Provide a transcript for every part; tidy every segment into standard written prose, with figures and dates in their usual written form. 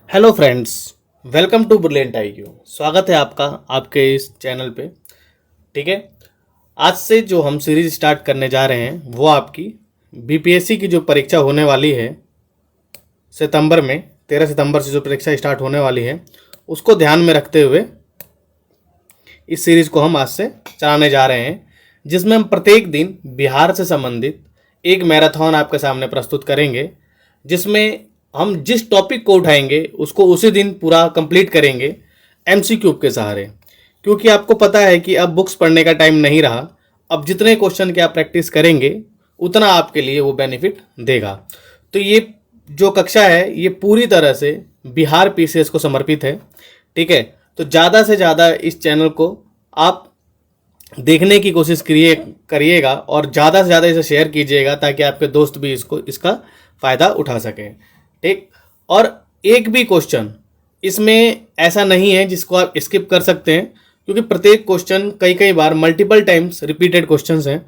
Hello friends, welcome to brilliant IQ. स्वागत है आपका आपके इस चैनल पे। ठीक है, आज से जो हम सीरीज स्टार्ट करने जा रहे हैं वो आपकी बीपीएससी की जो परीक्षा होने वाली है सितंबर में, 13 सितंबर से जो परीक्षा स्टार्ट होने वाली है उसको ध्यान में रखते हुए इस सीरीज को हम आज से चलाने जा रहे हैं, जिसमें हम प्रत्येक दिन बिहार से संबंधित एक मैराथन आपके सामने प्रस्तुत करेंगे, जिसमें हम जिस टॉपिक को उठाएंगे उसको उसी दिन पूरा कंप्लीट करेंगे एमसीक्यू के सहारे। क्योंकि आपको पता है कि अब बुक्स पढ़ने का टाइम नहीं रहा। अब जितने क्वेश्चन की आप प्रैक्टिस करेंगे उतना आपके लिए वो बेनिफिट देगा। तो ये जो कक्षा है ये पूरी तरह से बिहार पीसीएस को समर्पित है। ठीक है, तो ज़्यादा से ज़्यादा इस चैनल को आप देखने की कोशिश करिएगा और ज़्यादा से ज़्यादा इसे शेयर कीजिएगा ताकि आपके दोस्त भी इसका फ़ायदा उठा सकें। ठीक, और एक भी क्वेश्चन इसमें ऐसा नहीं है जिसको आप स्किप कर सकते हैं, क्योंकि प्रत्येक क्वेश्चन कई कई बार मल्टीपल टाइम्स रिपीटेड क्वेश्चंस हैं।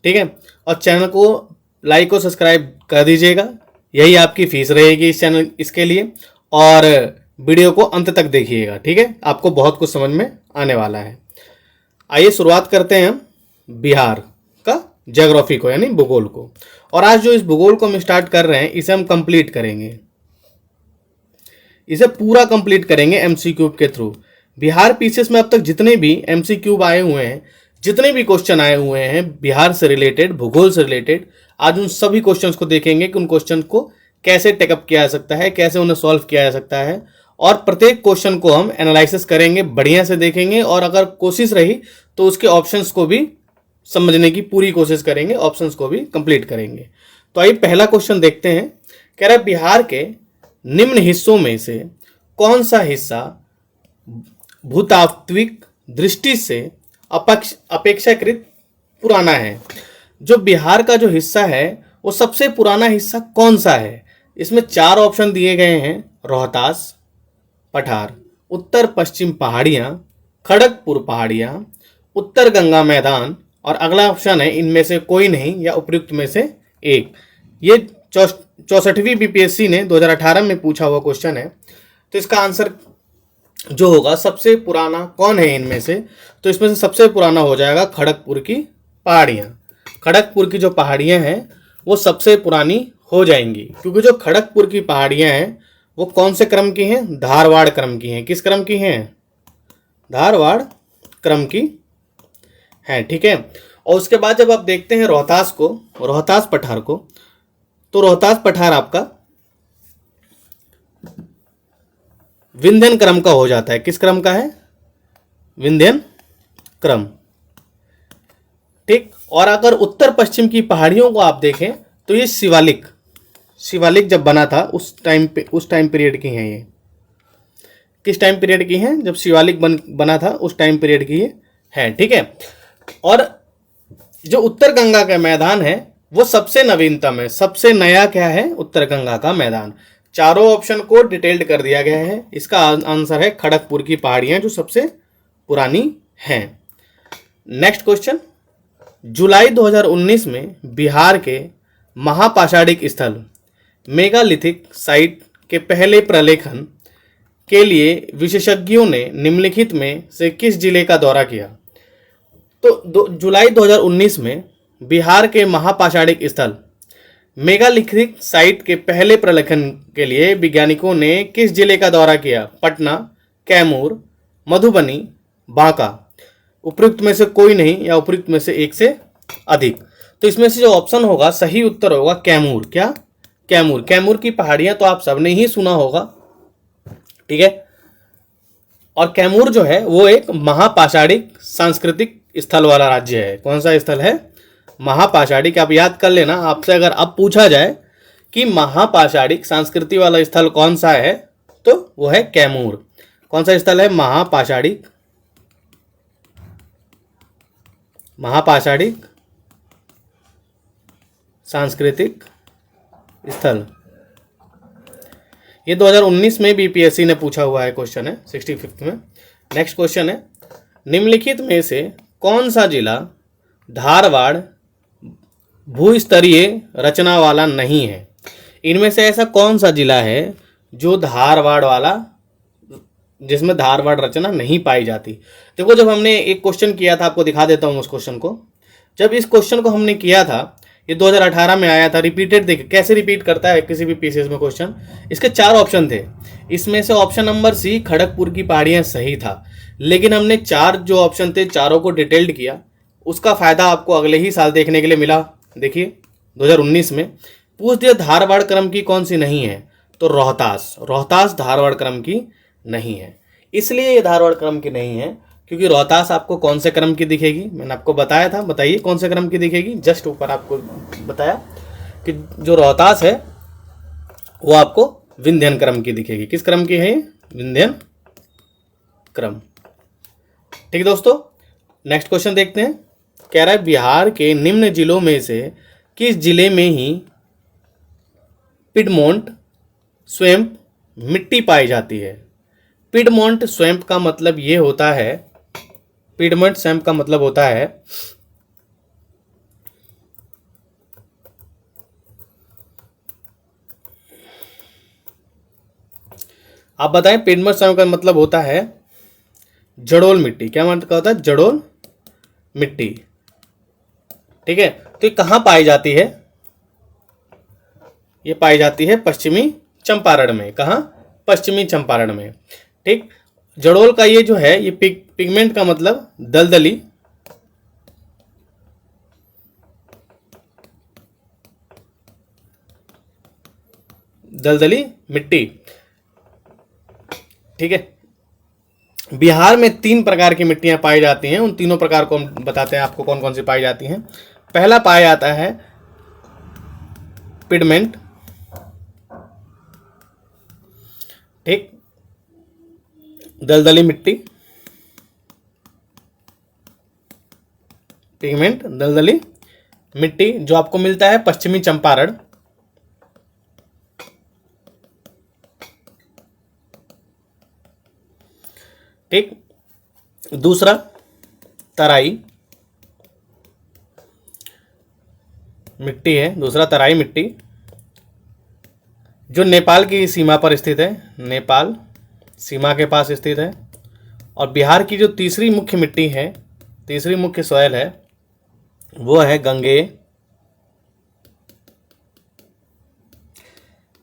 ठीक है, और चैनल को लाइक और सब्सक्राइब कर दीजिएगा, यही आपकी फीस रहेगी इस चैनल इसके लिए। और वीडियो को अंत तक देखिएगा। ठीक है, आपको बहुत कुछ समझ में आने वाला है। आइए शुरुआत करते हैं हम बिहार का ज्योग्राफी को, यानी भूगोल को। और आज जो इस भूगोल को हम स्टार्ट कर रहे हैं इसे हम कंप्लीट करेंगे, इसे पूरा कंप्लीट करेंगे एमसीक्यू के थ्रू। बिहार पीसीएस में अब तक जितने भी एमसीक्यू आए हुए हैं, जितने भी क्वेश्चन आए हुए हैं बिहार से रिलेटेड, भूगोल से रिलेटेड, आज उन सभी क्वेश्चंस को देखेंगे कि उन क्वेश्चन को कैसे टेकअप किया जा सकता है, कैसे उन्हें सॉल्व किया जा सकता है। और प्रत्येक क्वेश्चन को हम एनालिसिस करेंगे, बढ़िया से देखेंगे, और अगर कोशिश रही तो उसके ऑप्शंस को भी समझने की पूरी कोशिश करेंगे, ऑप्शंस को भी कंप्लीट करेंगे। तो आइए पहला क्वेश्चन देखते हैं। कह रहा है बिहार के निम्न हिस्सों में से कौन सा हिस्सा भूतात्विक दृष्टि से अपेक्षाकृत पुराना है। जो बिहार का जो हिस्सा है वो सबसे पुराना हिस्सा कौन सा है। इसमें चार ऑप्शन दिए गए हैं: रोहतास, पठार, उत्तर पश्चिम पहाड़ियाँ, खड़गपुर पहाड़ियाँ, उत्तर गंगा मैदान, और अगला ऑप्शन है इनमें से कोई नहीं या उपयुक्त में से एक। ये 64वीं बीपीएससी ने 2018 में पूछा हुआ क्वेश्चन है। तो इसका आंसर जो होगा, सबसे पुराना कौन है इनमें से, तो इसमें से सबसे पुराना हो जाएगा खड़गपुर की पहाड़ियाँ। खड़गपुर की जो पहाड़ियाँ हैं वो सबसे पुरानी हो जाएंगी, क्योंकि जो खड़गपुर की पहाड़ियाँ हैं वो कौन से क्रम की हैं? धारवाड़ क्रम की हैं। किस क्रम की हैं? धारवाड़ क्रम की हैं। ठीक है, और उसके बाद जब आप देखते हैं रोहतास को, रोहतास पठार को, तो रोहतास पठार आपका विंध्यन क्रम का हो जाता है। किस क्रम का है? विंध्यन क्रम। ठीक, और अगर उत्तर पश्चिम की पहाड़ियों को आप देखें तो ये शिवालिक जब बना था उस टाइम पीरियड की हैं। ये किस टाइम पीरियड की हैं? जब शिवालिक बना था उस टाइम पीरियड की ये है। ठीक है, और जो उत्तर गंगा का मैदान है वो सबसे नवीनतम है। सबसे नया क्या है? उत्तर गंगा का मैदान। चारों ऑप्शन को डिटेल्ड कर दिया गया है। इसका आंसर है खड़गपुर की पहाड़ियां, जो सबसे पुरानी हैं। नेक्स्ट क्वेश्चन, जुलाई 2019 में बिहार के महापाषाणिक स्थल मेगालिथिक साइट के पहले प्रलेखन के लिए विशेषज्ञों ने निम्नलिखित में से किस जिले का दौरा किया। तो जुलाई 2019 में बिहार के महापाषाणिक स्थल मेगालिथिक साइट के पहले प्रलेखन के लिए वैज्ञानिकों ने किस जिले का दौरा किया? पटना, कैमूर, मधुबनी, बांका। उपयुक्त में से कोई नहीं या उपयुक्त में से एक से अधिक। तो इसमें से जो ऑप्शन होगा, सही उत्तर होगा कैमूर। क्या? कैमूर। कैमूर की पहाड़ियां तो आप सबने ही सुना होगा। ठीक है, और कैमूर जो है वो एक महापाषाणिक सांस्कृतिक स्थल वाला राज्य है। कौन सा स्थल है? महापाषाणिक। आप याद कर लेना, आपसे अगर अब पूछा जाए कि महापाषाणिक संस्कृति वाला स्थल कौन सा है तो वो है कैमूर। कौन सा स्थल है? महापाषाणिक सांस्कृतिक स्थल। ये 2019 में बीपीएससी ने पूछा हुआ है क्वेश्चन है, 65 में। नेक्स्ट क्वेश्चन है, निम्नलिखित में से कौन सा जिला धारवाड़ भूस्तरीय रचना वाला नहीं है। इनमें से ऐसा कौन सा जिला है जो धारवाड़ वाला, जिसमें धारवाड़ रचना नहीं पाई जाती। देखो जब हमने एक क्वेश्चन किया था, आपको दिखा देता हूँ उस क्वेश्चन को। जब इस क्वेश्चन को हमने किया था, ये 2018 में आया था, रिपीटेड। देखिए कैसे रिपीट करता है किसी भी पीसीएस में क्वेश्चन। इसके 4 ऑप्शन थे, इसमें से ऑप्शन नंबर सी खड़गपुर की पहाड़ियाँ सही था, लेकिन हमने 4 जो ऑप्शन थे चारों को डिटेल्ड किया। उसका फायदा आपको अगले ही साल देखने के लिए मिला। देखिए 2019 में पूछ दिया धारवाड़ क्रम की कौन सी नहीं है, तो रोहतास धारवाड़ क्रम की नहीं है। इसलिए ये धारवाड़ क्रम की नहीं है क्योंकि रोहतास आपको कौन से क्रम की दिखेगी, मैंने आपको बताया था। बताइए कौन से क्रम की दिखेगी, जस्ट ऊपर आपको बताया कि जो रोहतास है वो आपको विंध्यन क्रम की दिखेगी। किस क्रम की है? विंध्यन क्रम। ठीक है दोस्तों, नेक्स्ट क्वेश्चन देखते हैं। कह रहा है बिहार के निम्न जिलों में से किस जिले में ही पिडमोंट स्वैम्प मिट्टी पाई जाती है? पिडमोंट स्वैम्प का मतलब ये होता है, पिडमोंट स्वैम्प का मतलब होता है आप बताएं। पिडमोंट स्वैम्प का मतलब होता है जड़ोल मिट्टी। क्या मतलब होता है? जड़ोल मिट्टी। ठीक है, तो ये कहाँ पाई जाती है? ये पाई जाती है पश्चिमी चंपारण में। कहाँ? पश्चिमी चंपारण में। ठीक, जड़ोल का ये जो है ये पिगमेंट का मतलब दलदली, दलदली मिट्टी। ठीक है, बिहार में 3 प्रकार की मिट्टियां पाई जाती हैं। उन तीनों प्रकार को हम बताते हैं आपको कौन कौन सी पाई जाती हैं। पहला पाया जाता है पिगमेंट। ठीक, दलदली मिट्टी, पिगमेंट दलदली मिट्टी, जो आपको मिलता है पश्चिमी चंपारण। ठीक, दूसरा तराई मिट्टी है। दूसरा तराई मिट्टी जो नेपाल की सीमा पर स्थित है, नेपाल सीमा के पास स्थित है। और बिहार की जो तीसरी मुख्य मिट्टी है, तीसरी मुख्य सॉइल है, वो है गंगे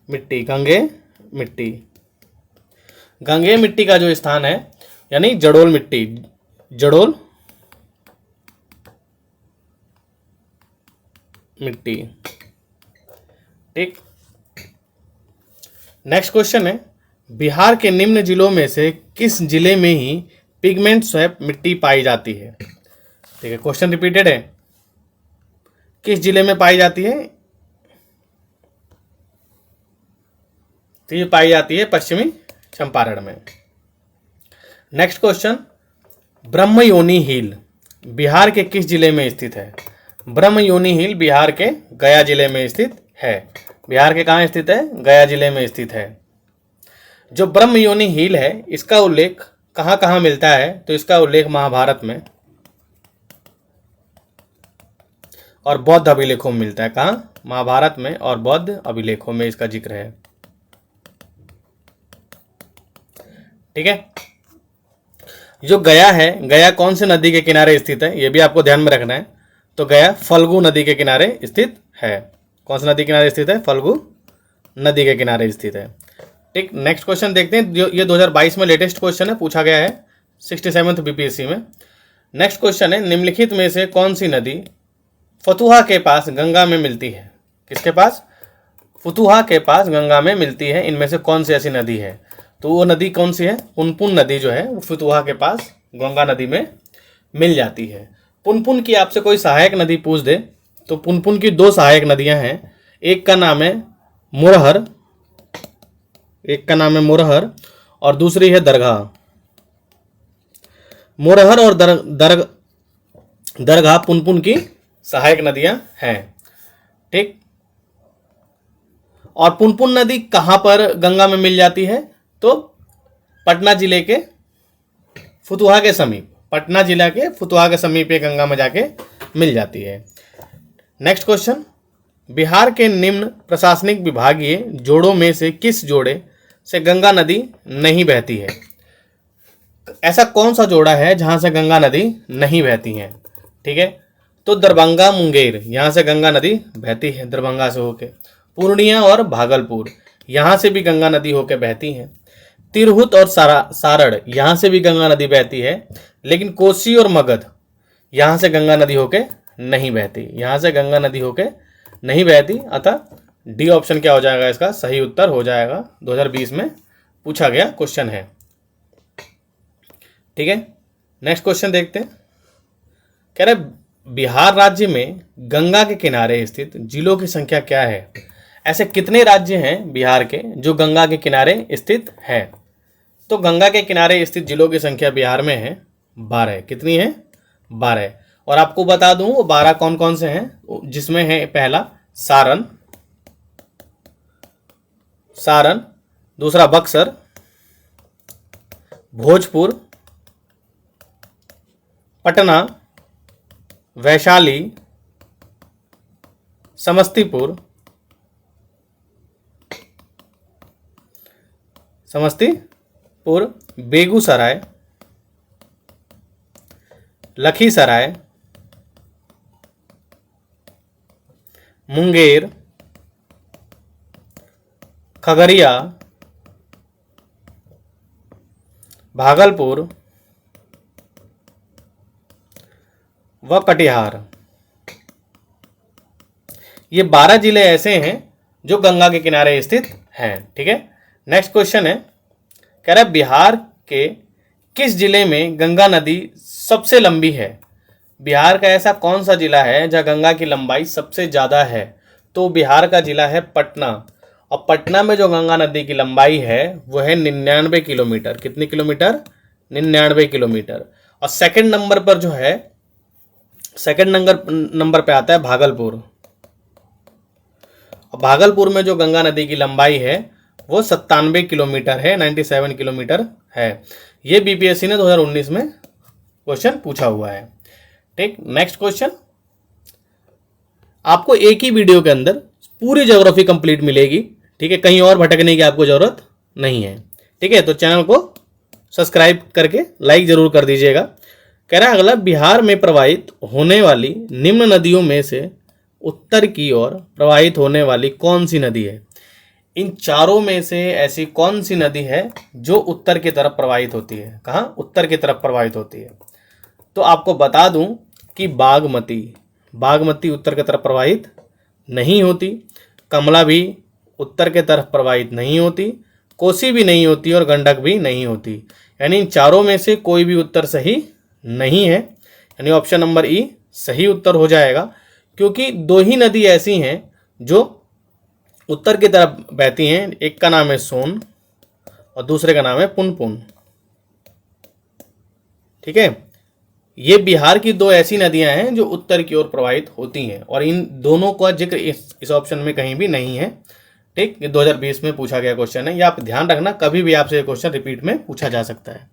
मिट्टी। गंगे मिट्टी, गंगे मिट्टी का जो स्थान है यानी जड़ोल मिट्टी, जड़ोल मिट्टी। ठीक, नेक्स्ट क्वेश्चन है बिहार के निम्न जिलों में से किस जिले में ही पिगमेंट स्वैप मिट्टी पाई जाती है? ठीक है, क्वेश्चन रिपीटेड है। किस जिले में पाई जाती है? तो ये पाई जाती है पश्चिमी चंपारण में। नेक्स्ट क्वेश्चन, ब्रह्मयोनी हिल बिहार के किस जिले में स्थित है? ब्रह्मयोनी हिल बिहार के गया जिले में स्थित है। बिहार के कहाँ स्थित है? गया जिले में स्थित है। जो ब्रह्मयोनी हिल है इसका उल्लेख कहाँ कहाँ मिलता है? तो इसका उल्लेख महाभारत में और बौद्ध अभिलेखों में मिलता है। कहाँ? महाभारत में और बौद्ध अभिलेखों में इसका जिक्र है। ठीक है, जो गया है, गया कौन से नदी के किनारे स्थित है? यह भी आपको ध्यान में रखना है। तो गया फल्गु नदी के किनारे स्थित है। कौन सी नदी के किनारे स्थित है? फल्गु नदी के किनारे स्थित है। ठीक, नेक्स्ट क्वेश्चन देखते हैं। ये 2022 में लेटेस्ट क्वेश्चन है, पूछा गया है 67th बीपीएससी में। नेक्स्ट क्वेश्चन है निम्नलिखित में से कौन सी नदी फतुहा के पास गंगा में मिलती है? किसके पास? फतुहा के पास गंगा में मिलती है। इनमें से कौन सी ऐसी नदी है? तो वो नदी कौन सी है? पुनपुन नदी जो है वो फतुहा के पास गंगा नदी में मिल जाती है। पुनपुन की आपसे कोई सहायक नदी पूछ दे तो पुनपुन की 2 सहायक नदियां हैं। एक का नाम है मुरहर, एक का नाम है मुरहर और दूसरी है दरगाह। मुरहर और दरगाह पुनपुन की सहायक नदियां हैं। ठीक, और पुनपुन नदी कहां पर गंगा में मिल जाती है? तो पटना जिले के फतुहा के समीप, पटना जिला के फतुहा के समीप ये गंगा में जाके मिल जाती है। नेक्स्ट क्वेश्चन, बिहार के निम्न प्रशासनिक विभागीय जोड़ों में से किस जोड़े से गंगा नदी नहीं बहती है। ऐसा कौन सा जोड़ा है जहां से गंगा नदी नहीं बहती है? ठीक है, तो दरभंगा मुंगेर, यहां से गंगा नदी बहती है, दरभंगा से होके। पूर्णिया और भागलपुर, यहां से भी गंगा नदी होके बहती है। तिरहुत और सारण, यहां से भी गंगा नदी बहती है, लेकिन कोसी और मगध, यहां से गंगा नदी होके नहीं बहती, यहां से गंगा नदी होके नहीं बहती। अतः डी ऑप्शन क्या हो जाएगा? इसका सही उत्तर हो जाएगा। 2020 में पूछा गया क्वेश्चन है। ठीक है, नेक्स्ट क्वेश्चन देखते हैं। कह रहे बिहार राज्य में गंगा के किनारे स्थित जिलों की संख्या क्या है? ऐसे कितने राज्य हैं बिहार के जो गंगा के किनारे स्थित है? तो गंगा के किनारे स्थित जिलों की संख्या बिहार में है 12। कितनी है? 12। और आपको बता दूं वो 12 कौन कौन से हैं, जिसमें है पहला सारण, दूसरा बक्सर, भोजपुर, पटना, वैशाली, समस्तीपुर, बेगूसराय, लखीसराय, मुंगेर, खगड़िया, भागलपुर व कटिहार। ये 12 जिले ऐसे हैं जो गंगा के किनारे स्थित हैं। ठीक है, नेक्स्ट क्वेश्चन है। कह रहा है बिहार के किस जिले में गंगा नदी सबसे लंबी है? बिहार का ऐसा कौन सा जिला है जहाँ गंगा की लंबाई सबसे ज़्यादा है? तो बिहार का जिला है पटना, और पटना में जो गंगा नदी की लंबाई है वो है 99 किलोमीटर। कितनी किलोमीटर? 99 किलोमीटर। और सेकंड नंबर पर जो है, सेकंड नंबर पे आता है भागलपुर, और भागलपुर में जो गंगा नदी की लंबाई है वो 97 किलोमीटर है, 97 किलोमीटर है। ये बीपीएससी ने 2019 में क्वेश्चन पूछा हुआ है। ठीक, नेक्स्ट क्वेश्चन। आपको एक ही वीडियो के अंदर पूरी ज्योग्राफी कंप्लीट मिलेगी। ठीक है, कहीं और भटकने की आपको जरूरत नहीं है। ठीक है, तो चैनल को सब्सक्राइब करके लाइक जरूर कर दीजिएगा। कह रहा है अगला, बिहार में प्रवाहित होने वाली निम्न नदियों में से उत्तर की ओर प्रवाहित होने वाली कौन सी नदी है? इन चारों में से ऐसी कौन सी नदी है जो उत्तर की तरफ प्रवाहित होती है? कहाँ? उत्तर की तरफ प्रवाहित होती है। तो आपको बता दूं कि बागमती उत्तर की तरफ प्रवाहित नहीं होती, कमला भी उत्तर की तरफ प्रवाहित नहीं होती, कोसी भी नहीं होती और गंडक भी नहीं होती। यानी इन चारों में से कोई भी उत्तर सही नहीं है, यानी ऑप्शन नंबर ई सही उत्तर हो जाएगा। क्योंकि 2 ही नदी ऐसी हैं जो उत्तर की तरफ बहती हैं, एक का नाम है सोन और दूसरे का नाम है पुनपुन। ठीक है, ये बिहार की 2 ऐसी नदियां हैं जो उत्तर की ओर प्रवाहित होती हैं, और इन दोनों का जिक्र इस ऑप्शन में कहीं भी नहीं है। ठीक, ये 2020 में पूछा गया क्वेश्चन है, ये आप ध्यान रखना, कभी भी आपसे ये क्वेश्चन रिपीट में पूछा जा सकता है।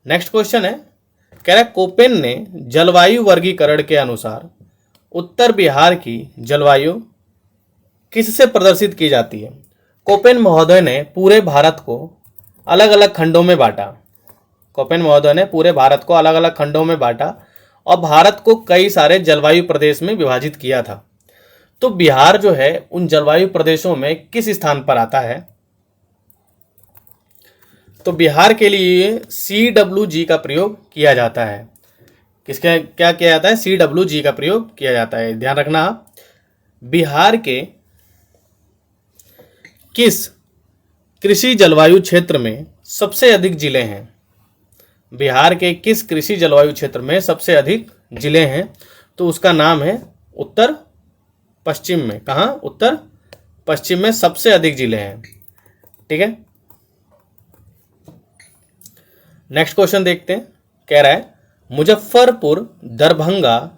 नेक्स्ट क्वेश्चन है, कह रहा है कोपेन ने जलवायु वर्गीकरण के अनुसार उत्तर बिहार की जलवायु किससे प्रदर्शित की जाती है? कोपेन महोदय ने पूरे भारत को अलग अलग खंडों में बांटा। कोपेन महोदय ने पूरे भारत को अलग अलग खंडों में बांटा और भारत को कई सारे जलवायु प्रदेश में विभाजित किया था। तो बिहार जो है उन जलवायु प्रदेशों में किस स्थान पर आता है? तो बिहार के लिए CWG का प्रयोग किया जाता है। किसका क्या किया जाता है? CWG का प्रयोग किया जाता है। ध्यान रखना आप, बिहार के किस कृषि जलवायु क्षेत्र में सबसे अधिक जिले हैं? बिहार के किस कृषि जलवायु क्षेत्र में सबसे अधिक जिले हैं? तो उसका नाम है उत्तर पश्चिम में। कहाँ? उत्तर पश्चिम में सबसे अधिक जिले हैं। ठीक है, नेक्स्ट क्वेश्चन देखते हैं। कह रहा है मुजफ्फरपुर, दरभंगा,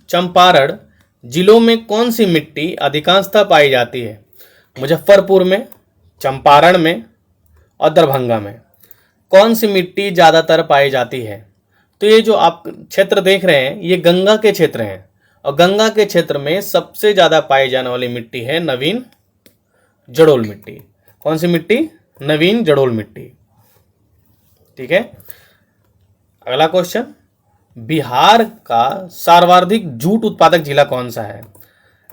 चंपारण जिलों में कौन सी मिट्टी अधिकांशतः पाई जाती है? मुजफ्फरपुर में, चंपारण में और दरभंगा में कौन सी मिट्टी ज़्यादातर पाई जाती है? तो ये जो आप क्षेत्र देख रहे हैं ये गंगा के क्षेत्र हैं, और गंगा के क्षेत्र में सबसे ज़्यादा पाई जाने वाली मिट्टी है नवीन जड़ोल मिट्टी। कौन सी मिट्टी? नवीन जड़ोल मिट्टी। ठीक है, अगला क्वेश्चन, बिहार का सर्वाधिक जूट उत्पादक जिला कौन सा है?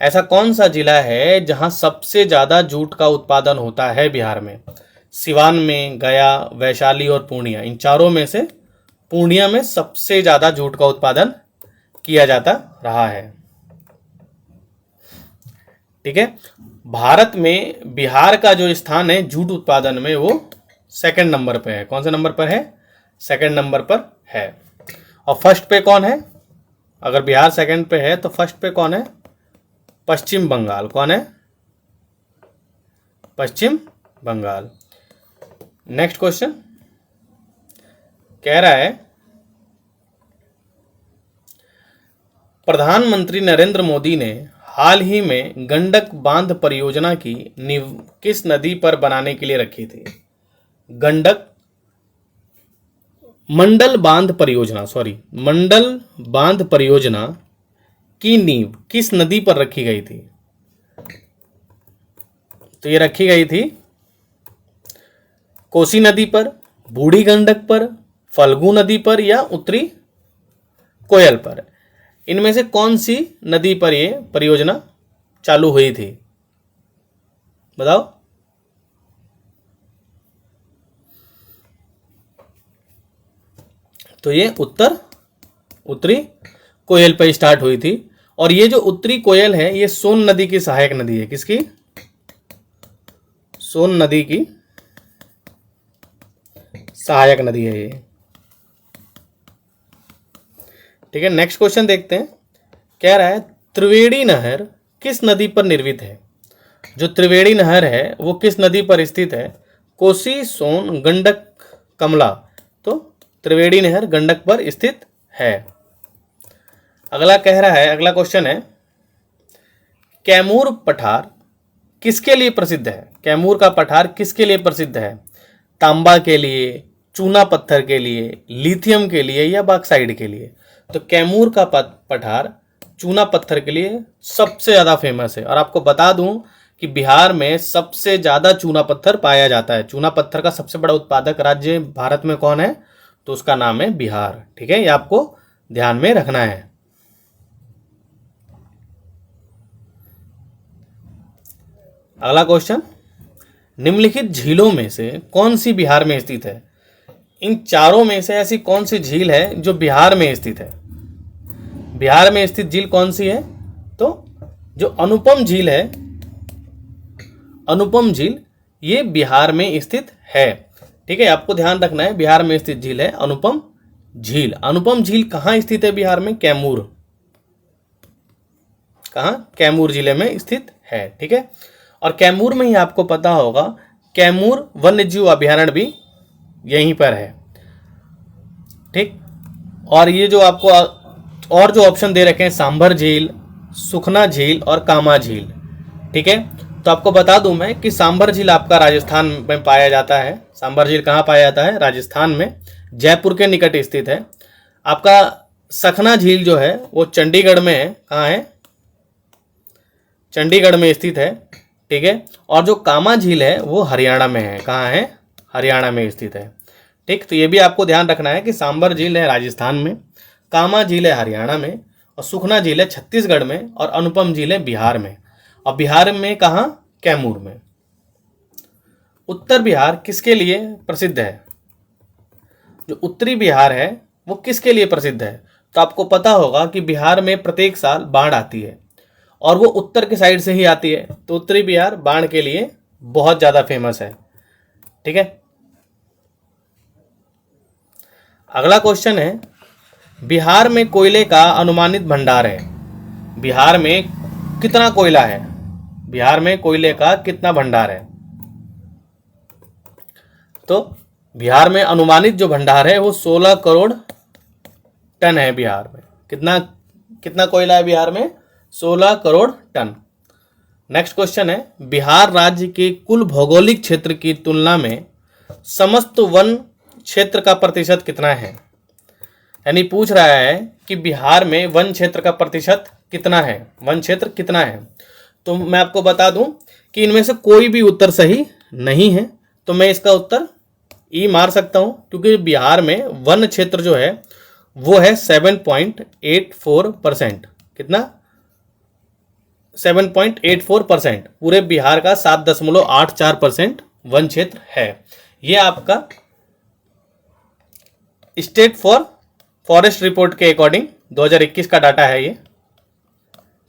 ऐसा कौन सा जिला है जहां सबसे ज्यादा जूट का उत्पादन होता है बिहार में? सिवान में, गया, वैशाली और पूर्णिया, इन चारों में से पूर्णिया में सबसे ज्यादा जूट का उत्पादन किया जाता रहा है। ठीक है, भारत में बिहार का जो स्थान है जूट उत्पादन में वो सेकंड नंबर पे है। कौन से नंबर पर है? सेकंड नंबर पर है। और फर्स्ट पे कौन है? अगर बिहार सेकंड पे है तो फर्स्ट पे कौन है? पश्चिम बंगाल। कौन है? पश्चिम बंगाल। नेक्स्ट क्वेश्चन कह रहा है, प्रधानमंत्री नरेंद्र मोदी ने हाल ही में गंडक बांध परियोजना की नींव किस नदी पर बनाने के लिए रखी थी? गंडक मंडल बांध परियोजना की नींव किस नदी पर रखी गई थी? तो ये रखी गई थी कोसी नदी पर, बूढ़ी गंडक पर, फल्गु नदी पर या उत्तरी कोयल पर। इनमें से कौन सी नदी पर ये परियोजना चालू हुई थी? बताओ। तो ये उत्तरी कोयल पर स्टार्ट हुई थी। और ये जो उत्तरी कोयल है ये सोन नदी की सहायक नदी है। किसकी? सोन नदी की सहायक नदी है ये। ठीक है, नेक्स्ट क्वेश्चन देखते हैं। कह रहा है, त्रिवेणी नहर किस नदी पर निर्मित है? जो त्रिवेणी नहर है वो किस नदी पर स्थित है? कोसी, सोन, गंडक, कमला। तो त्रिवेणी नहर गंडक पर स्थित है। अगला कह रहा है, अगला क्वेश्चन है, कैमूर पठार किसके लिए प्रसिद्ध है? कैमूर का पठार किसके लिए प्रसिद्ध है? तांबा के लिए, चूना पत्थर के लिए, लिथियम के लिए या बॉक्साइट के लिए? तो कैमूर का पठार चूना पत्थर के लिए सबसे ज़्यादा फेमस है। और आपको बता दूं कि बिहार में सबसे ज़्यादा चूना पत्थर पाया जाता है। चूना पत्थर का सबसे बड़ा उत्पादक राज्य भारत में कौन है? तो उसका नाम है बिहार। ठीक है, ये आपको ध्यान में रखना है। अगला क्वेश्चन, निम्नलिखित झीलों में से कौन सी बिहार में स्थित है? इन चारों में से ऐसी कौन सी झील है जो बिहार में स्थित है? बिहार में स्थित झील कौन सी है? तो जो अनुपम झील है, अनुपम झील, ये बिहार में स्थित है। ठीक है, आपको ध्यान रखना है, बिहार में स्थित झील है अनुपम झील। अनुपम झील कहाँ स्थित है बिहार में? कैमूर। कहाँ? कैमूर जिले में स्थित है। ठीक है, और कैमूर में ही आपको पता होगा कैमूर वन्यजीव अभयारण्य भी यहीं पर है। ठीक, और ये जो आपको और जो ऑप्शन दे रखे हैं, सांभर झील, सुखना झील और कामा झील। ठीक है, तो आपको बता दूं मैं कि सांभर झील आपका राजस्थान में पाया जाता है। सांभर झील कहाँ पाया जाता है? राजस्थान में, जयपुर के निकट स्थित है। आपका सखना झील जो है वो चंडीगढ़ में है। कहाँ है? चंडीगढ़ में स्थित है। ठीक है, और जो कामा झील है वो हरियाणा में है। कहाँ है? हरियाणा में स्थित है। ठीक, तो ये भी आपको ध्यान रखना है कि सांभर झील है राजस्थान में, कामा झील है हरियाणा में, और सुखना झील है छत्तीसगढ़ में, और अनुपम झील है बिहार में। और बिहार में कहाँ? कैमूर में। उत्तर बिहार किसके लिए प्रसिद्ध है? जो उत्तरी बिहार है वो किसके लिए प्रसिद्ध है? तो आपको पता होगा कि बिहार में प्रत्येक साल बाढ़ आती है और वो उत्तर के साइड से ही आती है। तो उत्तरी बिहार बाढ़ के लिए बहुत ज़्यादा फेमस है। ठीक है, अगला क्वेश्चन है, बिहार में कोयले का अनुमानित भंडार है। बिहार में कितना कोयला है? बिहार में कोयले का कितना भंडार है? तो बिहार में अनुमानित जो भंडार है वो 16 करोड़ टन है बिहार में। कितना कोयला है बिहार में? 16 करोड़ टन। नेक्स्ट क्वेश्चन है, बिहार राज्य के कुल भौगोलिक क्षेत्र की तुलना में समस्त वन क्षेत्र का प्रतिशत कितना है? यानी पूछ रहा है कि बिहार में वन क्षेत्र का प्रतिशत कितना है, वन क्षेत्र कितना है। तो मैं आपको बता दूं कि इनमें से कोई भी उत्तर सही नहीं है। तो मैं इसका उत्तर ई मार सकता हूं, क्योंकि बिहार में वन क्षेत्र जो है वो है 7.84%। कितना? 7.84%। पूरे बिहार का 7.84% वन क्षेत्र है। ये आपका स्टेट फॉरेस्ट रिपोर्ट के अकॉर्डिंग 2021 का डाटा है ये,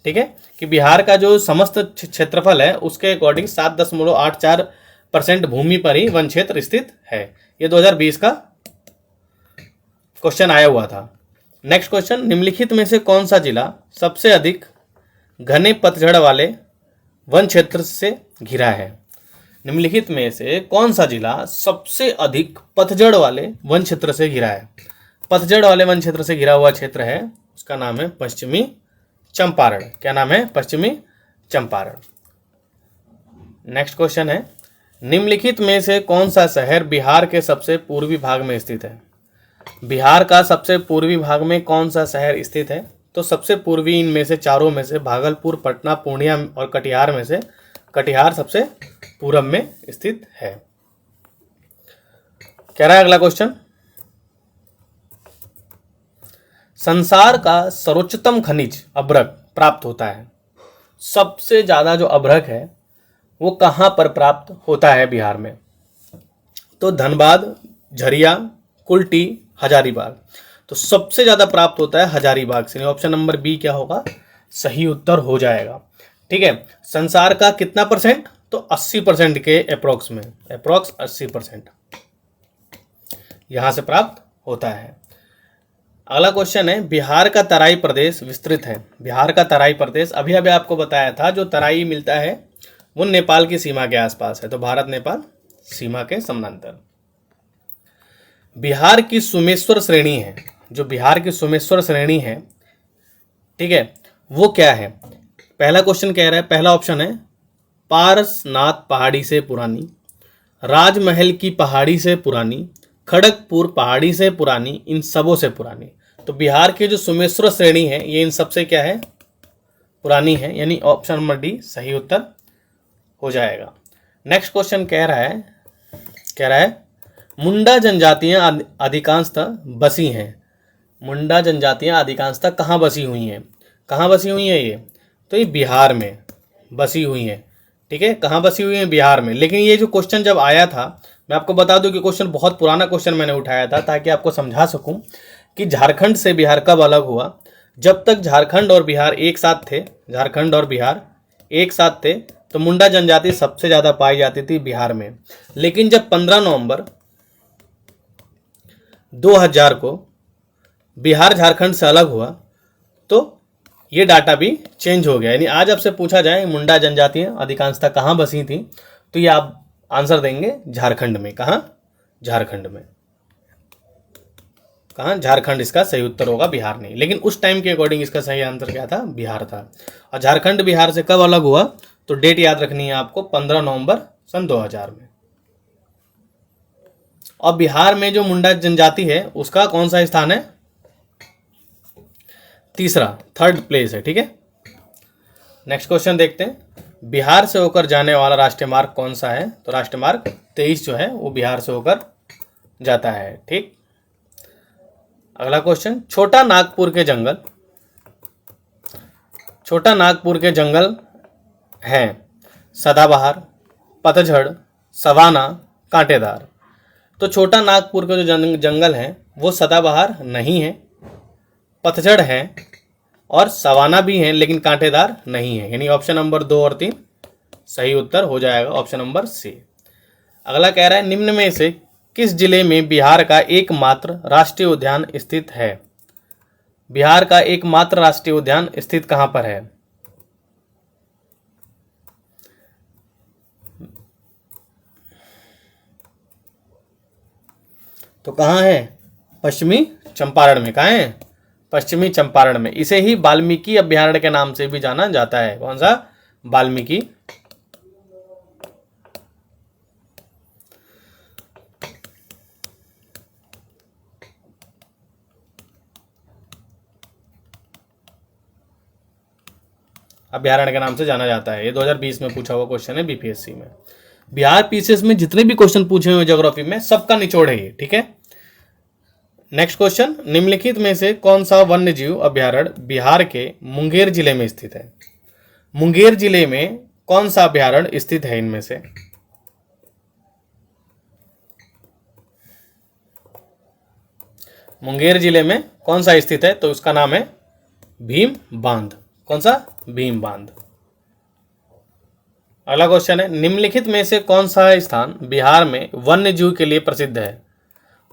ठीक है, कि बिहार का जो समस्त क्षेत्रफल है उसके अकॉर्डिंग 7.84% भूमि पर ही वन क्षेत्र स्थित है। ये 2020 का क्वेश्चन आया हुआ था। नेक्स्ट क्वेश्चन, निम्नलिखित में से कौन सा जिला सबसे अधिक घने पतझड़ वाले वन क्षेत्र से घिरा है? निम्नलिखित में से कौन सा जिला सबसे अधिक पतझड़ वाले वन क्षेत्र से घिरा है? पतझड़ वाले वन क्षेत्र से घिरा हुआ क्षेत्र है, उसका नाम है पश्चिमी चंपारण। क्या नाम है? पश्चिमी चंपारण। नेक्स्ट क्वेश्चन है, निम्नलिखित में से कौन सा शहर बिहार के सबसे पूर्वी भाग में स्थित है? बिहार का सबसे पूर्वी भाग में कौन सा शहर स्थित है? तो सबसे पूर्वी इनमें से चारों में से भागलपुर, पटना, पूर्णिया और कटिहार में से कटिहार सबसे पूरब में स्थित है। कह रहा है अगला क्वेश्चन, संसार का सर्वोच्चतम खनिज अभ्रक प्राप्त होता है। सबसे ज्यादा जो अभ्रक है वो कहां पर प्राप्त होता है बिहार में? तो धनबाद, झरिया, कुल्टी, हजारीबाग। तो सबसे ज्यादा प्राप्त होता है हजारीबाग से। ऑप्शन नंबर बी क्या होगा? सही उत्तर हो जाएगा। ठीक है, संसार का कितना परसेंट? तो 80% के अप्रोक्स में, अप्रोक्स 80% यहां से प्राप्त होता है। अगला क्वेश्चन है, बिहार का तराई प्रदेश विस्तृत है। बिहार का तराई प्रदेश अभी अभी आपको बताया था, जो तराई मिलता है वो नेपाल की सीमा के आसपास है, तो भारत नेपाल सीमा के समानांतर। बिहार की सुमेश्वर श्रेणी है, जो बिहार की सुमेश्वर श्रेणी है, ठीक है, वो क्या है? पहला क्वेश्चन कह रहा है, पहला ऑप्शन है पारसनाथ पहाड़ी से पुरानी, राजमहल की पहाड़ी से पुरानी, खड़गपुर पहाड़ी से पुरानी, इन सबों से पुरानी। तो बिहार की जो सुमेश्वर श्रेणी है ये इन सबसे क्या है? पुरानी है, यानी ऑप्शन नंबर डी सही उत्तर हो जाएगा। नेक्स्ट क्वेश्चन कह रहा है मुंडा जनजातियां अधिकांशतः बसी हैं। मुंडा जनजातियां अधिकांशतः कहाँ बसी हुई हैं? कहाँ बसी हुई है ये? तो ये बिहार में बसी हुई हैं। ठीक है, कहाँ बसी हुई है? बिहार में। लेकिन ये जो क्वेश्चन जब आया था, मैं आपको बता दूं कि क्वेश्चन बहुत पुराना क्वेश्चन मैंने उठाया था, ताकि आपको समझा सकूं कि झारखंड से बिहार कब अलग हुआ। जब तक झारखंड और बिहार एक साथ थे, झारखंड और बिहार एक साथ थे, तो मुंडा जनजाति सबसे ज्यादा पाई जाती थी बिहार में। लेकिन जब 15 नवंबर 2000 को बिहार झारखंड से अलग हुआ तो ये डाटा भी चेंज हो गया। यानी आज आपसे पूछा जाए मुंडा जनजातियां अधिकांशतः कहाँ बसी थी, तो ये आप आंसर देंगे झारखंड में। कहाँ? झारखंड में। कहाँ? झारखंड इसका सही उत्तर होगा, बिहार नहीं। लेकिन उस टाइम के अकॉर्डिंग इसका सही आंसर क्या था? बिहार था। और झारखंड बिहार से कब अलग हुआ? तो डेट याद रखनी है आपको, 15 नवंबर सन 2000 में। और बिहार में जो मुंडा जनजाति है उसका कौन सा स्थान है? तीसरा, थर्ड प्लेस है। ठीक है, नेक्स्ट क्वेश्चन देखते हैं, बिहार से होकर जाने वाला राष्ट्रीय मार्ग कौन सा है? तो राष्ट्रीय मार्ग 23 जो है वो बिहार से होकर जाता है। ठीक, अगला क्वेश्चन, छोटा नागपुर के जंगल हैं सदाबहार, पतझड़, सवाना, कांटेदार। तो छोटा नागपुर के जो जंगल हैं वो सदाबहार नहीं है, पतझड़ है और सवाना भी है, लेकिन कांटेदार नहीं है। यानी ऑप्शन नंबर 2 और 3 सही उत्तर हो जाएगा, ऑप्शन नंबर सी। अगला कह रहा है, निम्न में से किस जिले में बिहार का एकमात्र राष्ट्रीय उद्यान स्थित है? बिहार का एकमात्र राष्ट्रीय उद्यान स्थित कहां पर है? तो कहां है? पश्चिमी चंपारण में। कहां है? पश्चिमी चंपारण में। इसे ही वाल्मीकि अभयारण्य के नाम से भी जाना जाता है। कौन सा? वाल्मीकि अभयारण्य के नाम से जाना जाता है। ये 2020 में पूछा हुआ क्वेश्चन है बीपीएससी में। बिहार पीसीएस में जितने भी क्वेश्चन पूछे हुए ज्योग्राफी में सबका निचोड़ है ये, ठीक है। नेक्स्ट क्वेश्चन, निम्नलिखित में से कौन सा वन्य जीव अभ्यारण्य बिहार के मुंगेर जिले में स्थित है? मुंगेर जिले में कौन सा अभ्यारण्य स्थित है इनमें से? मुंगेर जिले में कौन सा स्थित है? तो उसका नाम है भीम बांध। कौन सा? भीम बांध। अगला क्वेश्चन है, निम्नलिखित में से कौन सा स्थान बिहार में वन्य जीव के लिए प्रसिद्ध है?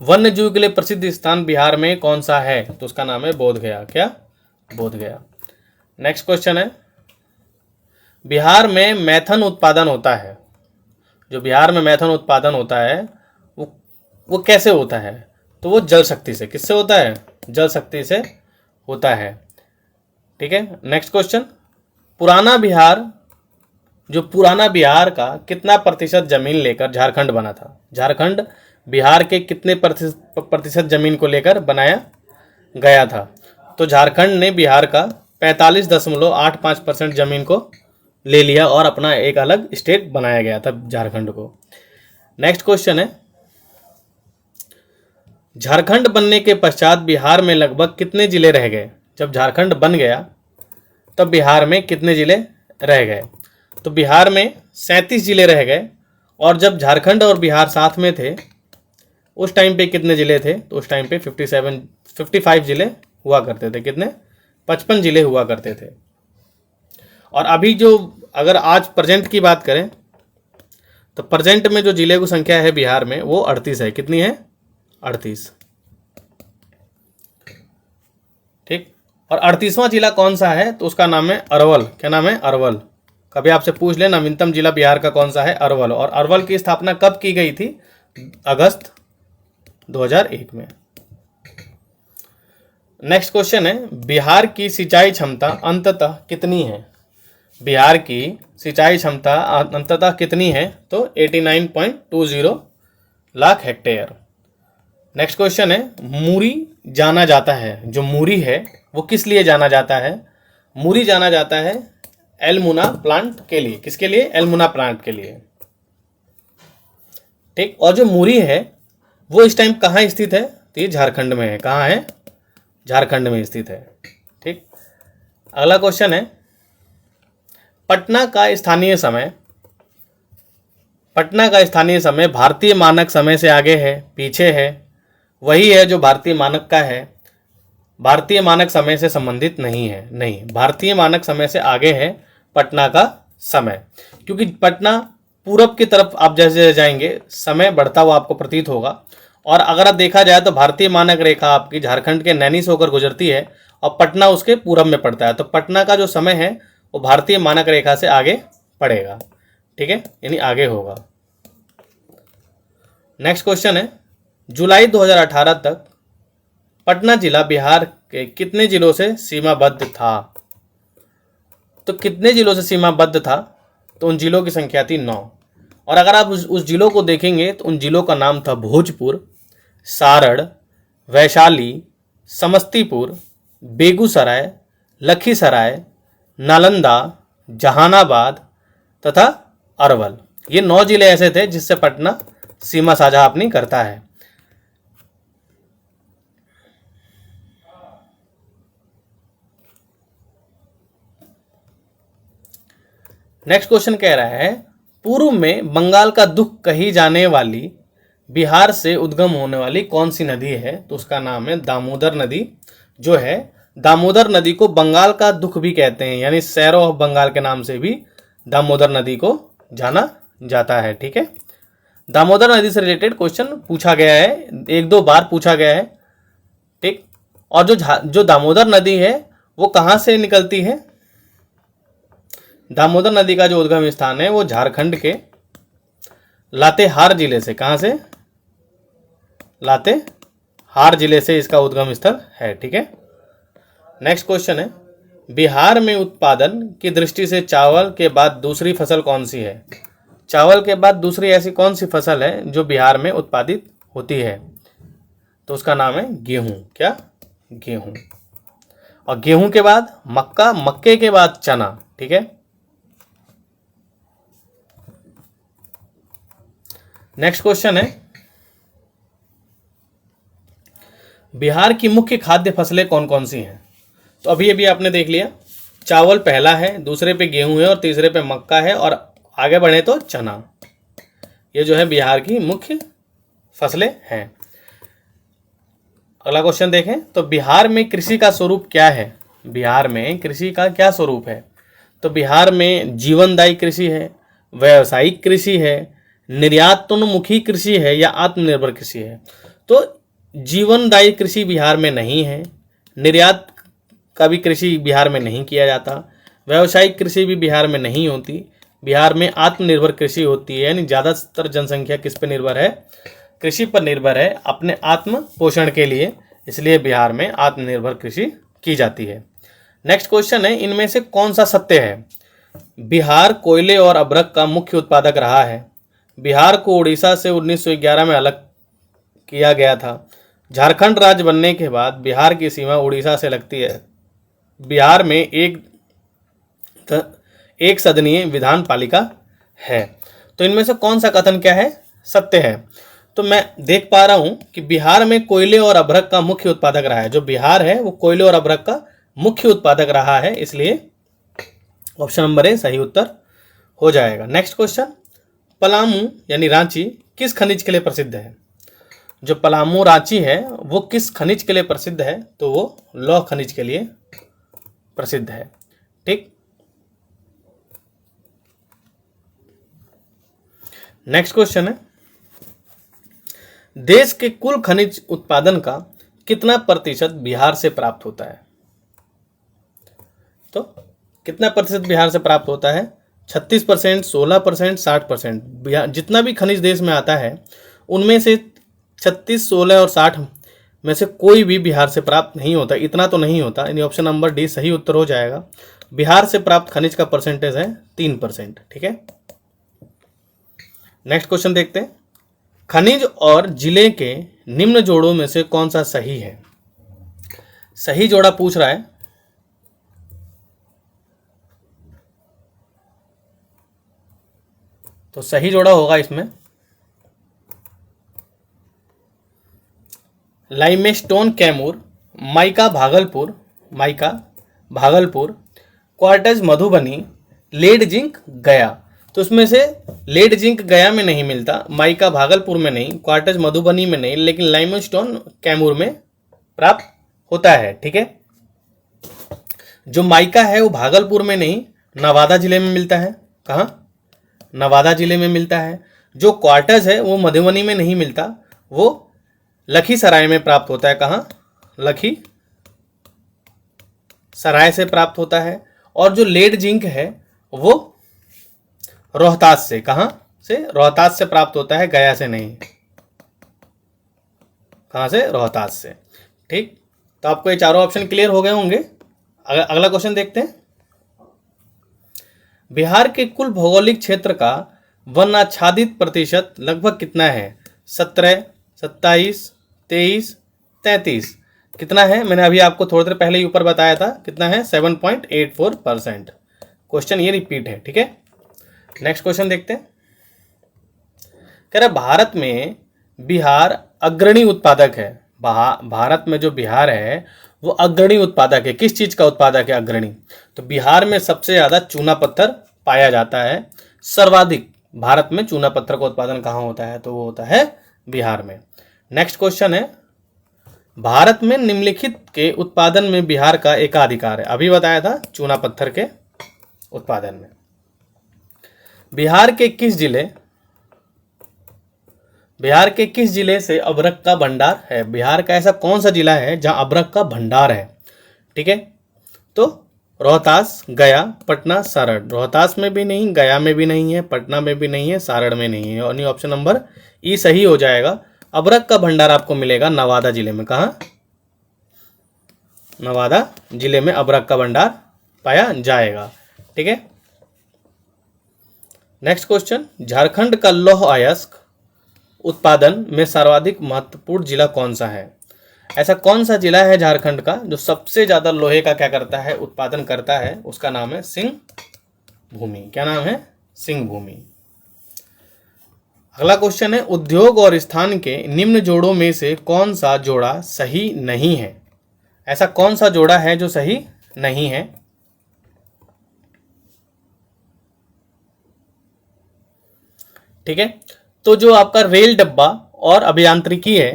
वन्य जीव के लिए प्रसिद्ध स्थान बिहार में कौन सा है? तो उसका नाम है बोध गया। क्या? बोध गया। नेक्स्ट क्वेश्चन है, बिहार में मैथन उत्पादन होता है, जो बिहार में मैथन उत्पादन होता है वो कैसे होता है? तो वो जल शक्ति से। किससे होता है? जल शक्ति से होता है, ठीक है। नेक्स्ट क्वेश्चन, पुराना बिहार का कितना प्रतिशत जमीन लेकर झारखंड बना था? झारखंड बिहार के कितने प्रतिशत जमीन को लेकर बनाया गया था? तो झारखंड ने बिहार का 45.85% जमीन को ले लिया और अपना एक अलग स्टेट बनाया गया था झारखंड को। नेक्स्ट क्वेश्चन है, झारखंड बनने के पश्चात बिहार में लगभग कितने जिले रह गए? जब झारखंड बन गया तब बिहार में कितने जिले रह गए? तो बिहार में 37 जिले रह गए। और जब झारखंड और बिहार साथ में थे उस टाइम पे कितने जिले थे? तो उस टाइम पे 55 जिले हुआ करते थे। कितने? 55 जिले हुआ करते थे। और अभी जो अगर आज प्रेजेंट की बात करें तो प्रेजेंट में जो जिले की संख्या है बिहार में वो 38 है। कितनी है? 38, ठीक। और 38वां जिला कौन सा है? तो उसका नाम है अरवल। क्या नाम है? अरवल। कभी आपसे पूछ ले नवीनतम जिला बिहार का कौन सा है? अरवल। और अरवल की स्थापना कब की गई थी? अगस्त 2001 में। नेक्स्ट क्वेश्चन है, बिहार की सिंचाई क्षमता अंततः कितनी है? बिहार की सिंचाई क्षमता अंततः कितनी है? तो 89.20 लाख हेक्टेयर। नेक्स्ट क्वेश्चन है, मूरी जाना जाता है, जो मूरी है वो किस लिए जाना जाता है? मूरी जाना जाता है एल्मुना प्लांट के लिए। किसके लिए? एल्मुना प्लांट के लिए, ठीक। और जो मूरी है वो इस टाइम कहाँ स्थित है? तो ये झारखंड में है। कहाँ है? झारखंड में स्थित है, ठीक। अगला क्वेश्चन है, पटना का स्थानीय समय भारतीय मानक समय से आगे है, पीछे है? वही है जो भारतीय मानक का है। भारतीय मानक समय से संबंधित नहीं है। नहीं, भारतीय मानक समय से आगे है पटना का समय, क्योंकि पटना पूरब की तरफ आप जैसे जाएंगे समय बढ़ता हुआ आपको प्रतीत होगा। और अगर आप देखा जाए तो भारतीय मानक रेखा आपकी झारखंड के नैनी से होकर गुजरती है और पटना उसके पूरब में पड़ता है। तो पटना का जो समय है वो भारतीय मानक रेखा से आगे पड़ेगा, ठीक है, यानी आगे होगा। नेक्स्ट क्वेश्चन है, जुलाई 2018 तक पटना जिला बिहार के कितने जिलों से सीमाबद्ध था? तो कितने जिलों से सीमाबद्ध था? तो उन जिलों की संख्या थी 9। और अगर आप उस जिलों को देखेंगे तो उन जिलों का नाम था भोजपुर, सारण, वैशाली, समस्तीपुर, बेगूसराय, लखीसराय, नालंदा, जहानाबाद तथा अरवल। ये 9 जिले ऐसे थे जिससे पटना सीमा साझा अपनी करता है। नेक्स्ट क्वेश्चन कह रहा है, पूर्व में बंगाल का दुख कही जाने वाली बिहार से उद्गम होने वाली कौन सी नदी है? तो उसका नाम है दामोदर नदी। जो है दामोदर नदी को बंगाल का दुख भी कहते हैं, यानी सैरो ऑफ बंगाल के नाम से भी दामोदर नदी को जाना जाता है, ठीक है। दामोदर नदी से रिलेटेड क्वेश्चन पूछा गया है, 1-2 बार पूछा गया है, ठीक। और जो दामोदर नदी है वो कहाँ से निकलती है? दामोदर नदी का जो उद्गम स्थान है वो झारखंड के लातेहार जिले से। कहाँ से? लातेहार जिले से इसका उद्गम स्थल है, ठीक है। नेक्स्ट क्वेश्चन है, बिहार में उत्पादन की दृष्टि से चावल के बाद दूसरी फसल कौन सी है? चावल के बाद दूसरी ऐसी कौन सी फसल है जो बिहार में उत्पादित होती है? तो उसका नाम है गेहूं। क्या? गेहूं। और गेहूं के बाद मक्का, मक्के के बाद चना, ठीक है। नेक्स्ट क्वेश्चन है, बिहार की मुख्य खाद्य फसलें कौन कौन सी हैं? तो अभी अभी आपने देख लिया, चावल पहला है, दूसरे पे गेहूं है और तीसरे पे मक्का है और आगे बढ़े तो चना। ये जो है बिहार की मुख्य फसलें हैं। अगला क्वेश्चन देखें, तो बिहार में कृषि का स्वरूप क्या है? बिहार में कृषि का क्या स्वरूप है? तो बिहार में जीवनदायी कृषि है, व्यावसायिक कृषि है, निर्यातोन्मुखी कृषि है या आत्मनिर्भर कृषि है? तो जीवनदायी कृषि बिहार में नहीं है, निर्यात का भी कृषि बिहार में नहीं किया जाता, व्यावसायिक कृषि भी बिहार में नहीं होती, बिहार में आत्मनिर्भर कृषि होती है। यानी ज़्यादातर जनसंख्या किस पर निर्भर है? कृषि पर निर्भर है अपने आत्म पोषण के लिए, इसलिए बिहार में आत्मनिर्भर कृषि की जाती है। नेक्स्ट क्वेश्चन है, इनमें से कौन सा सत्य है? बिहार कोयले और अभ्रक का मुख्य उत्पादक रहा है। बिहार को उड़ीसा से 1911 में अलग किया गया था। झारखंड राज्य बनने के बाद बिहार की सीमा उड़ीसा से लगती है। बिहार में एक सदनीय विधान पालिका है। तो इनमें से कौन सा कथन क्या है? सत्य है। तो मैं देख पा रहा हूं कि बिहार में कोयले और अभ्रक का मुख्य उत्पादक रहा है। जो बिहार है वो कोयले और अभ्रक का मुख्य उत्पादक रहा है, इसलिए ऑप्शन नंबर ए सही उत्तर हो जाएगा। नेक्स्ट क्वेश्चन, पलामू यानी रांची किस खनिज के लिए प्रसिद्ध है? जो पलामू रांची है वो किस खनिज के लिए प्रसिद्ध है? तो वो लौह खनिज के लिए प्रसिद्ध है। ठीक, नेक्स्ट क्वेश्चन है, देश के कुल खनिज उत्पादन का कितना प्रतिशत बिहार से प्राप्त होता है? तो कितना प्रतिशत बिहार से प्राप्त होता है? 36%, 16%, 60%। बिहार जितना भी खनिज देश में आता है उनमें से 36, 16 और 60 में से कोई भी बिहार से प्राप्त नहीं होता। इतना तो नहीं होता, यानी ऑप्शन नंबर डी सही उत्तर हो जाएगा। बिहार से प्राप्त खनिज का परसेंटेज है 3%। ठीक है, नेक्स्ट क्वेश्चन देखते हैं, खनिज और जिले के निम्न जोड़ों में से कौन सा सही है? सही जोड़ा पूछ रहा है। तो सही जोड़ा होगा इसमें limestone Kaimur, mica Bhagalpur, quartz Madhubani, lead zinc Gaya. तो उसमें से लेड जिंक गया में नहीं मिलता, माइका भागलपुर में नहीं, क्वार्टज मधुबनी में नहीं, लेकिन लाइमस्टोन कैमूर में प्राप्त होता है। ठीक है, जो माइका है वो भागलपुर में नहीं, नवादा जिले में मिलता है। कहाँ? नवादा जिले में मिलता है। जो क्वार्टज है वो मधुबनी में नहीं मिलता, वो लखीसराय में प्राप्त होता है। कहाँ? लखीसराय से प्राप्त होता है। और जो लेड जिंक है वो रोहतास से, कहाँ से? रोहतास से प्राप्त होता है, गया से नहीं। कहाँ से? रोहतास से। ठीक, तो आपको ये चारों ऑप्शन क्लियर हो गए होंगे। अगला क्वेश्चन देखते हैं, बिहार के कुल भौगोलिक क्षेत्र का वन आच्छादित प्रतिशत लगभग कितना है? 17, 27, 23, 33। कितना है? मैंने अभी आपको थोड़ी देर पहले ही ऊपर बताया था कितना है, 7.84%। क्वेश्चन ये रिपीट है। ठीक है, नेक्स्ट क्वेश्चन देखते हैं, कह रहा भारत में बिहार अग्रणी उत्पादक है। भारत में जो बिहार है वो अग्रणी उत्पादक है। किस चीज का उत्पादक है अग्रणी? तो बिहार में सबसे ज्यादा चूना पत्थर पाया जाता है। सर्वाधिक भारत में चूना पत्थर का उत्पादन कहाँ होता है? तो वो होता है बिहार में। नेक्स्ट क्वेश्चन है, भारत में निम्नलिखित के उत्पादन में बिहार का एकाधिकार है। अभी बताया था चूना पत्थर के उत्पादन में। बिहार के किस जिले से अभ्रक का भंडार है? बिहार का ऐसा कौन सा जिला है जहां अभ्रक का भंडार है? ठीक है, तो रोहतास, गया, पटना, सारण। रोहतास में भी नहीं, गया में भी नहीं है, पटना में भी नहीं है, सारण में नहीं है, और ऑप्शन नंबर ई सही हो जाएगा। अभ्रक का भंडार आपको मिलेगा नवादा जिले में। कहाँ? नवादा जिले में अभ्रक का भंडार पाया जाएगा। ठीक है, नेक्स्ट क्वेश्चन, झारखंड का लौह अयस्क उत्पादन में सर्वाधिक महत्वपूर्ण जिला कौन सा है? ऐसा कौन सा जिला है झारखंड का जो सबसे ज्यादा लोहे का क्या करता है? उत्पादन करता है। उसका नाम है सिंह भूमि। क्या नाम है? सिंह भूमि। अगला क्वेश्चन है, उद्योग और स्थान के निम्न जोड़ों में से कौन सा जोड़ा सही नहीं है? ऐसा कौन सा जोड़ा है जो सही नहीं है? ठीक है, तो जो आपका रेल डब्बा और अभियांत्रिकी है,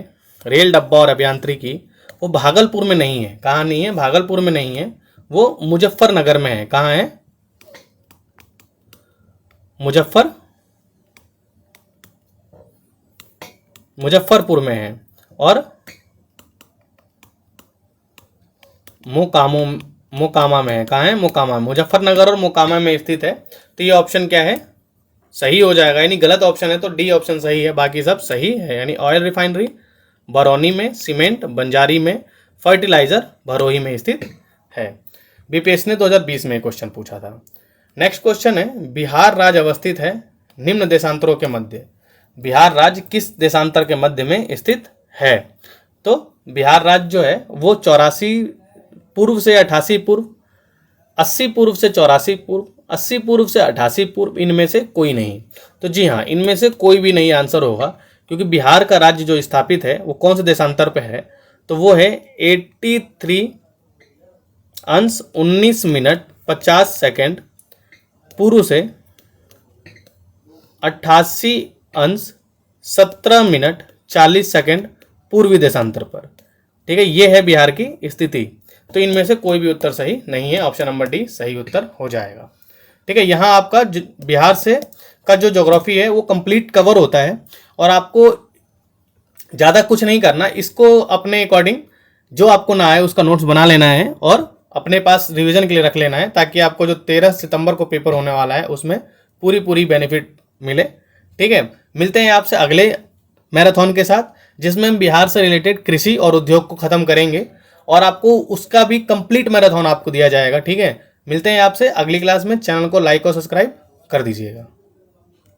रेल डब्बा और अभियांत्रिकी, वो भागलपुर में नहीं है। कहाँ नहीं है? भागलपुर में नहीं है, वो मुजफ्फरनगर में है। कहाँ है? मुजफ्फरपुर में है। और मोकामा में है। कहाँ है? मोकामा। मुजफ्फरनगर और मोकामा में स्थित है। तो ये ऑप्शन क्या है? सही हो जाएगा, यानी गलत ऑप्शन है तो डी ऑप्शन सही है, बाकी सब सही है। यानी ऑयल रिफाइनरी बरौनी में, सीमेंट बंजारी में, फर्टिलाइजर भरोही में स्थित है। बीपीएससी ने 2020 में क्वेश्चन पूछा था। नेक्स्ट क्वेश्चन है, बिहार राज्य अवस्थित है निम्न देशांतरों के मध्य। बिहार राज्य किस देशांतर के मध्य में स्थित है? तो बिहार राज्य जो है वो 84 पूर्व से 88 पूर्व, 80 पूर्व से 84 पूर्व, 80 पूर्व से 88 पूर्व, इनमें से कोई नहीं। तो जी हाँ, इनमें से कोई भी नहीं आंसर होगा, क्योंकि बिहार का राज्य जो स्थापित है वो कौन से देशांतर पे है? तो वो है 83 अंश 19 मिनट 50 सेकेंड पूर्व से 88 अंश 17 मिनट 40 सेकेंड पूर्वी देशांतर पर। ठीक है, ये है बिहार की स्थिति। तो इनमें से कोई भी उत्तर सही नहीं है, ऑप्शन नंबर डी सही उत्तर हो जाएगा। ठीक है, यहाँ आपका बिहार से का जो ज्योग्राफी है वो कंप्लीट कवर होता है, और आपको ज़्यादा कुछ नहीं करना, इसको अपने अकॉर्डिंग जो आपको ना आए उसका नोट्स बना लेना है और अपने पास रिवीजन के लिए रख लेना है, ताकि आपको जो 13 सितंबर को पेपर होने वाला है उसमें पूरी बेनिफिट मिले। ठीक है, मिलते हैं आपसे अगले मैराथन के साथ, जिसमें हम बिहार से रिलेटेड कृषि और उद्योग को खत्म करेंगे, और आपको उसका भी कंप्लीट मैराथन आपको दिया जाएगा। ठीक है, मिलते हैं आपसे अगली क्लास में। चैनल को लाइक और सब्सक्राइब कर दीजिएगा।